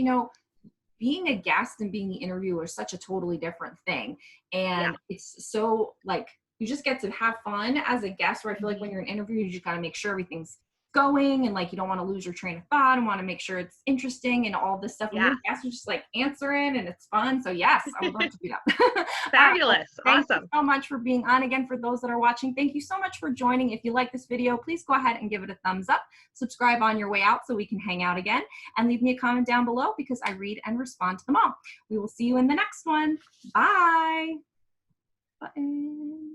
being a guest and being the interviewer is such a totally different thing. And it's so, like, you just get to have fun as a guest, where I feel like when you're an interviewer, you just got to make sure everything's going, and like you don't want to lose your train of thought, and want to make sure it's interesting and all this stuff. And your guests are just like answering, and it's fun. So yes, I would love to do that. Fabulous. Thank Awesome. you so much for being on. Again, for those that are watching, thank you so much for joining. If you like this video, please go ahead and give it a thumbs up. Subscribe on your way out so we can hang out again, and leave me a comment down below, because I read and respond to them all. We will see you in the next one. Bye. Button.